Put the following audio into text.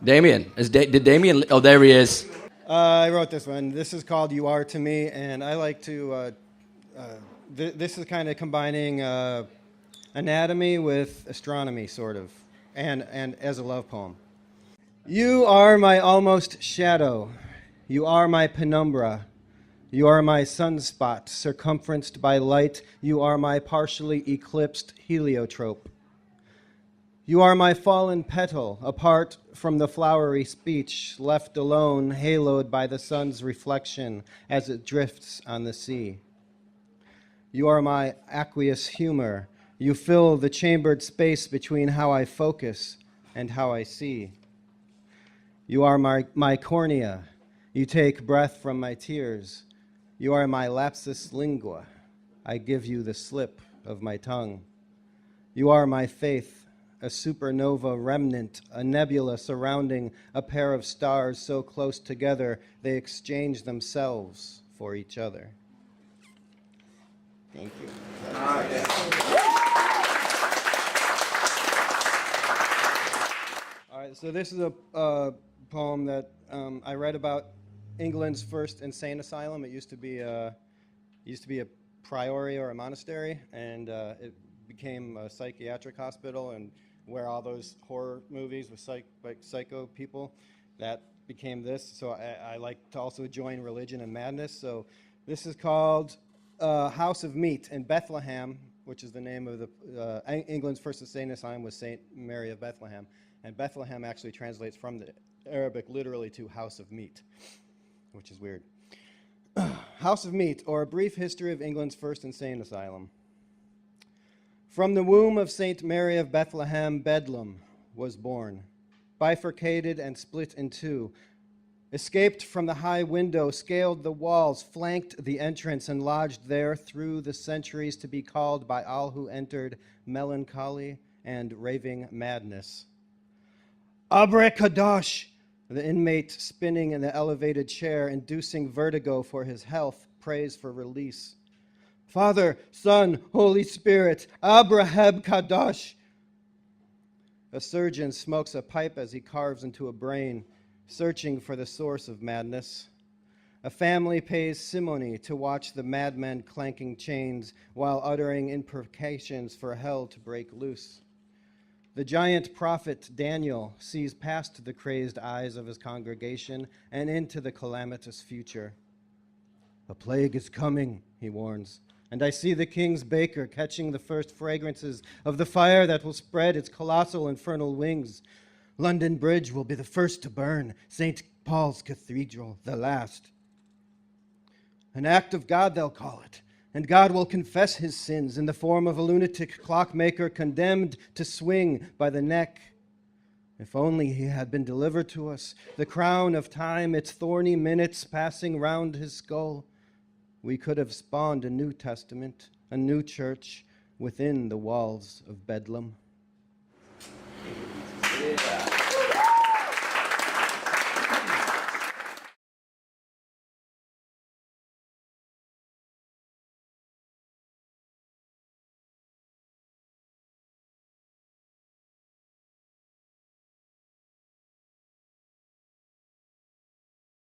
Damian. Did Damian... Oh, there he is. I wrote this one. This is called You Are to Me, and I like to... this is kind of combining anatomy with astronomy, sort of, and as a love poem. You are my almost shadow. You are my penumbra. You are my sunspot, circumferenced by light. You are my partially eclipsed heliotrope. You are my fallen petal, apart from the flowery speech, left alone, haloed by the sun's reflection as it drifts on the sea. You are my aqueous humor. You fill the chambered space between how I focus and how I see. You are my cornea. You take breath from my tears. You are my lapsus lingua. I give you the slip of my tongue. You are my faith. A supernova remnant, a nebula surrounding a pair of stars so close together they exchange themselves for each other. Thank you. All right, so this is a poem that I read about England's first insane asylum. It used to be a priory or a monastery, and it became a psychiatric hospital, and where all those horror movies with psycho people, that became this. So I like to also join religion and madness. So this is called House of Meat in Bethlehem, which is the name of the England's first insane asylum, was St. Mary of Bethlehem. And Bethlehem actually translates from the Arabic literally to house of meat, which is weird. House of Meat, or a brief history of England's first insane asylum. From the womb of St. Mary of Bethlehem, Bedlam was born, bifurcated and split in two, escaped from the high window, scaled the walls, flanked the entrance, and lodged there through the centuries to be called by all who entered melancholy and raving madness. Abracadash, the inmate spinning in the elevated chair, inducing vertigo for his health, prays for release. Father, Son, Holy Spirit, Abraham Kadash. A surgeon smokes a pipe as he carves into a brain, searching for the source of madness. A family pays simony to watch the madmen clanking chains while uttering imprecations for hell to break loose. The giant prophet Daniel sees past the crazed eyes of his congregation and into the calamitous future. A plague is coming, he warns. And I see the king's baker catching the first fragrances of the fire that will spread its colossal infernal wings. London Bridge will be the first to burn, St. Paul's Cathedral the last. An act of God, they'll call it, and God will confess his sins in the form of a lunatic clockmaker condemned to swing by the neck. If only he had been delivered to us, the crown of time, its thorny minutes passing round his skull. We could have spawned a new testament, a new church within the walls of Bedlam.